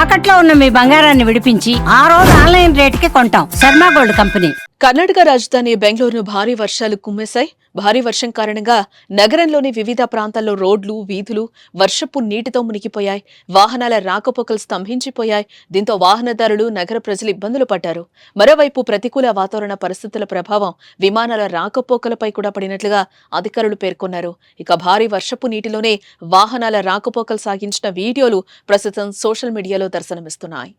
తాకట్లో ఉన్న మీ బంగారాన్ని విడిపించి ఆ రోజు ఆన్లైన్ రేటుకి కొంటాం. Sharma gold company. కర్ణాటక రాజధాని బెంగళూరును భారీ వర్షాలు కుమ్మేశాయి. భారీ వర్షం కారణంగా నగరంలోని వివిధ ప్రాంతాల్లో రోడ్లు, వీధులు వర్షపు నీటితో మునిగిపోయాయి. వాహనాల రాకపోకలు స్తంభించిపోయాయి. దీంతో వాహనదారులు, నగర ప్రజలు ఇబ్బందులు పడ్డారు. మరోవైపు ప్రతికూల వాతావరణ పరిస్థితుల ప్రభావం విమానాల రాకపోకలపై కూడా పడినట్లుగా అధికారులు పేర్కొన్నారు. ఇక భారీ వర్షపు నీటిలోనే వాహనాల రాకపోకలు సాగించిన వీడియోలు ప్రస్తుతం సోషల్ మీడియాలో దర్శనమిస్తున్నాయి.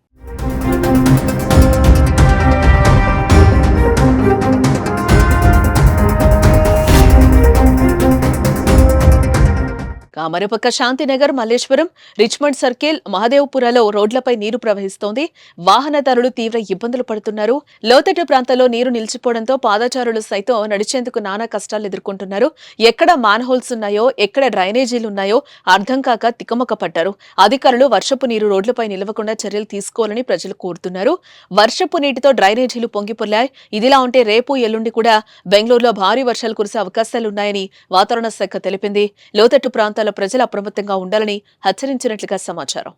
మరోపక్క శాంతినగర్, మల్లేశ్వరం, రిచ్మండ్ సర్కిల్, మహదేవ్పురలో రోడ్లపై నీరు ప్రవహిస్తోంది. వాహనదారులు తీవ్ర ఇబ్బందులు పడుతున్నారు. లోతట్టు ప్రాంతాల్లో నీరు నిలిచిపోవడంతో పాదచారులు సైతం నడిచేందుకు నానా కష్టాలు ఎదుర్కొంటున్నారు. ఎక్కడ మ్యాన్హోల్స్ ఉన్నాయో, ఎక్కడ డ్రైనేజీలు ఉన్నాయో అర్థం కాక తికమక పడ్డారు. అధికారులు వర్షపు నీరు రోడ్లపై నిలవకుండా చర్యలు తీసుకోవాలని ప్రజలు కోరుతున్నారు. వర్షపు నీటితో డ్రైనేజీలు పొంగిపొర్లాయి. ఇదిలా ఉంటే రేపు, ఎల్లుండి కూడా బెంగళూరులో భారీ వర్షాలు కురిసే అవకాశాలున్నాయని వాతావరణ శాఖ తెలిపింది. లోతట్టు ప్రాంతాల ప్రజలు అప్రమత్తంగా ఉండాలని హెచ్చరించినట్లుగా సమాచారం.